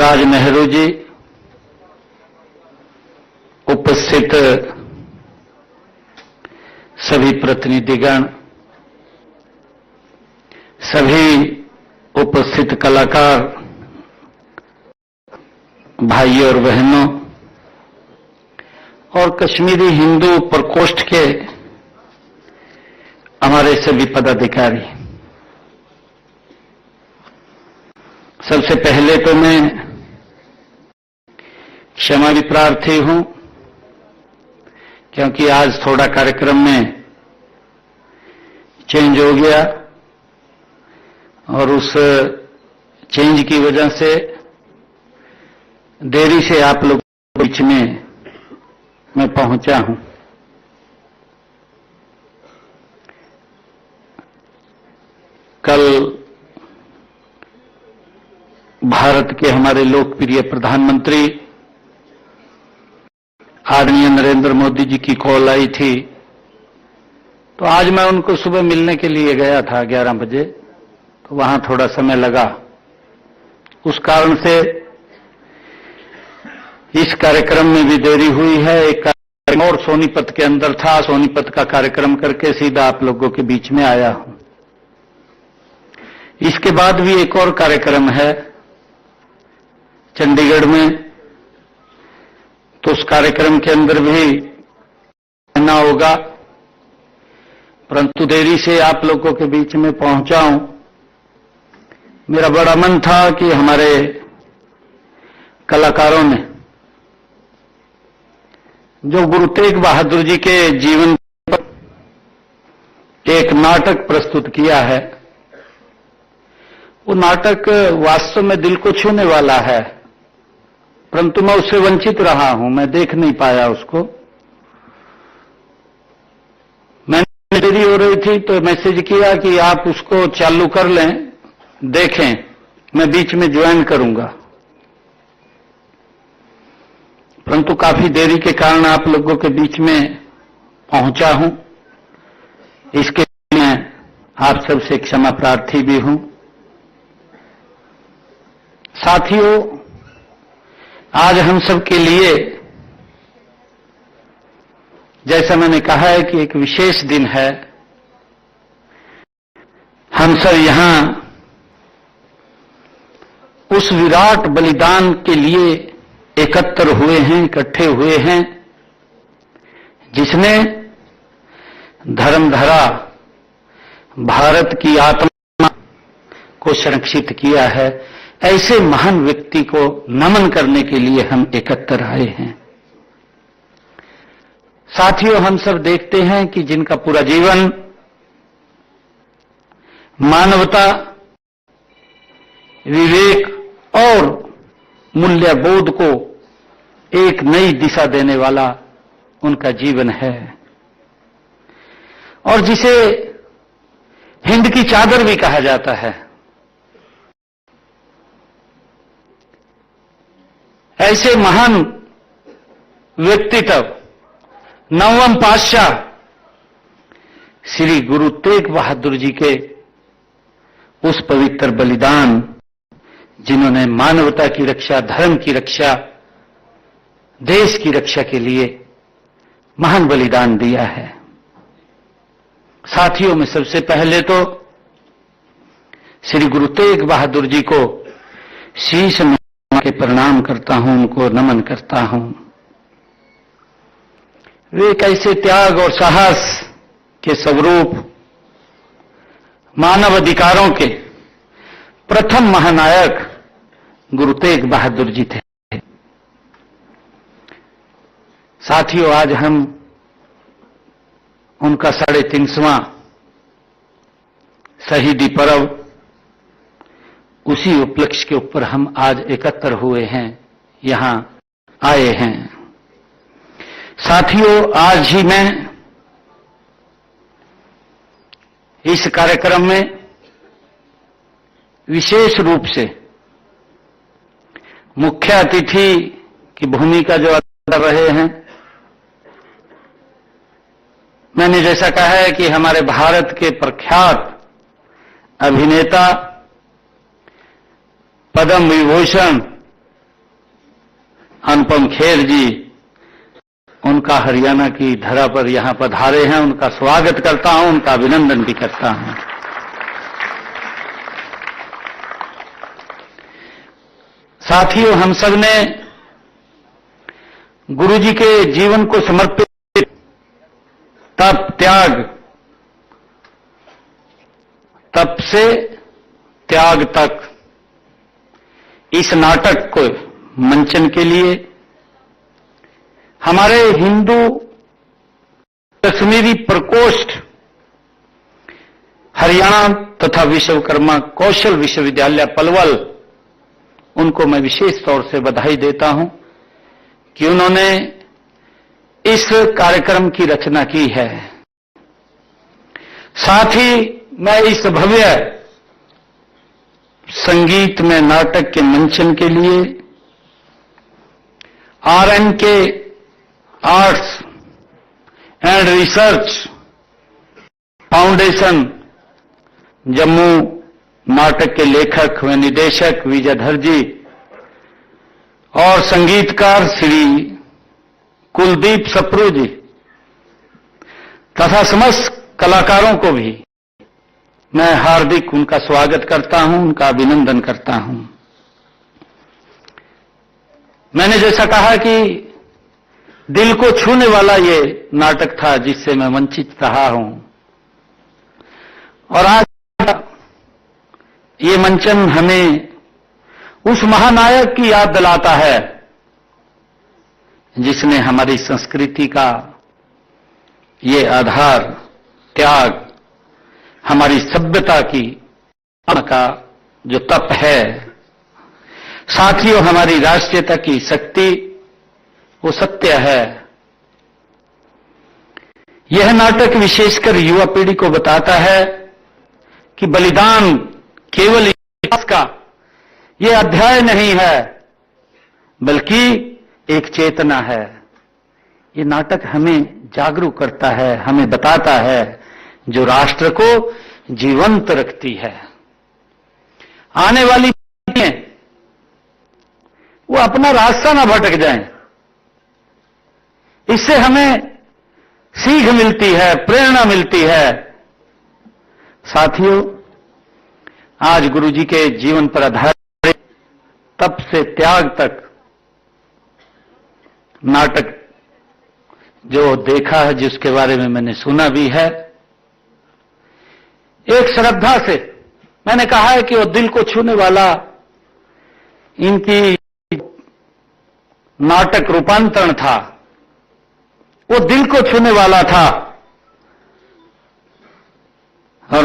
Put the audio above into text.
राज नेहरू जी, उपस्थित सभी प्रतिनिधिगण, सभी उपस्थित कलाकार भाई और बहनों और कश्मीरी हिंदू प्रकोष्ठ के हमारे सभी पदाधिकारी, सबसे पहले तो मैं क्षमा भी प्रार्थी हूं, क्योंकि आज थोड़ा कार्यक्रम में चेंज हो गया और उस चेंज की वजह से देरी से आप लोग के बीच में मैं पहुंचा हूं। कल भारत के हमारे लोकप्रिय प्रधानमंत्री आदरणीय नरेंद्र मोदी जी की कॉल आई थी, तो आज मैं उनको सुबह मिलने के लिए गया था 11 बजे, तो वहां थोड़ा समय लगा। उस कारण से इस कार्यक्रम में भी देरी हुई है। एक कार्यक्रम और सोनीपत के अंदर था, सोनीपत का कार्यक्रम करके सीधा आप लोगों के बीच में आया हूं। इसके बाद भी एक और कार्यक्रम है चंडीगढ़ में, तो उस कार्यक्रम के अंदर भी रहना होगा, परंतु देरी से आप लोगों के बीच में पहुंचा हूं। मेरा बड़ा मन था कि हमारे कलाकारों ने जो गुरु तेग बहादुर जी के जीवन पर एक नाटक प्रस्तुत किया है, वो नाटक वास्तव में दिल को छूने वाला है, परंतु मैं उससे वंचित रहा हूं, मैं देख नहीं पाया उसको। मैंने देरी हो रही थी तो मैसेज किया कि आप उसको चालू कर लें, देखें, मैं बीच में ज्वाइन करूंगा, परंतु काफी देरी के कारण आप लोगों के बीच में पहुंचा हूं। इसके लिए मैं आप सबसे क्षमा प्रार्थी भी हूं। साथियों, आज हम सब के लिए, जैसा मैंने कहा है कि एक विशेष दिन है। हम सब यहां उस विराट बलिदान के लिए एकत्र हुए हैं, इकट्ठे हुए हैं, जिसने धर्मधरा भारत की आत्मा को संरक्षित किया है। ऐसे महान व्यक्ति को नमन करने के लिए हम एकत्र आए हैं। साथियों, हम सब देखते हैं कि जिनका पूरा जीवन मानवता, विवेक और मूल्यबोध को एक नई दिशा देने वाला उनका जीवन है, और जिसे हिंद की चादर भी कहा जाता है। ऐसे महान व्यक्तित्व, नवम पातशाह श्री गुरु तेग बहादुर जी के उस पवित्र बलिदान, जिन्होंने मानवता की रक्षा, धर्म की रक्षा, देश की रक्षा के लिए महान बलिदान दिया है। साथियों, में सबसे पहले तो श्री गुरु तेग बहादुर जी को शीश के प्रणाम करता हूं, उनको नमन करता हूं। वे कैसे त्याग और साहस के स्वरूप, मानव अधिकारों के प्रथम महानायक गुरु तेग बहादुर जी थे। साथियों, आज हम उनका 350वां शहीदी पर्व, उसी उपलक्ष्य के ऊपर हम आज एकत्र हुए हैं, यहां आए हैं। साथियों, आज ही मैं इस कार्यक्रम में विशेष रूप से मुख्य अतिथि की भूमिका जो अदा कर रहे हैं, मैंने जैसा कहा है कि हमारे भारत के प्रख्यात अभिनेता, पद्म विभूषण अनुपम खेर जी, उनका हरियाणा की धरा पर यहां पधारे हैं, उनका स्वागत करता हूं, उनका अभिनंदन भी करता हूं। साथियों, हम सब ने गुरु जी के जीवन को समर्पित तप, त्याग, तप से त्याग तक इस नाटक को मंचन के लिए हमारे हिंदू कश्मीरी प्रकोष्ठ हरियाणा तथा विश्वकर्मा कौशल विश्वविद्यालय पलवल, उनको मैं विशेष तौर से बधाई देता हूं कि उन्होंने इस कार्यक्रम की रचना की है। साथ ही मैं इस भव्य संगीत में नाटक के मंचन के लिए RNK arts and research foundation Jammu नाटक के लेखक व निदेशक विजयधर जी और संगीतकार श्री कुलदीप सप्रू जी तथा समस्त कलाकारों को भी मैं हार्दिक उनका स्वागत करता हूं, उनका अभिनंदन करता हूं। मैंने जैसा कहा कि दिल को छूने वाला ये नाटक था जिससे मैं वंचित रहा हूं, और आज ये मंचन हमें उस महानायक की याद दिलाता है जिसने हमारी संस्कृति का ये आधार, त्याग, हमारी सभ्यता का जो तप है, साथियों हमारी राष्ट्रीयता की शक्ति, वो सत्य है। यह नाटक विशेषकर युवा पीढ़ी को बताता है कि बलिदान केवल इतिहास का यह अध्याय नहीं है, बल्कि एक चेतना है। ये नाटक हमें जागरूक करता है, हमें बताता है, जो राष्ट्र को जीवंत रखती है। आने वाली पीढ़ियां वो अपना रास्ता ना भटक जाएं, इससे हमें सीख मिलती है, प्रेरणा मिलती है। साथियों, आज गुरु जी के जीवन पर आधारित तप से त्याग तक नाटक जो देखा है, जिसके बारे में मैंने सुना भी है, एक श्रद्धा से मैंने कहा है कि वो दिल को छूने वाला इनकी नाटक रूपांतरण था, वो दिल को छूने वाला था।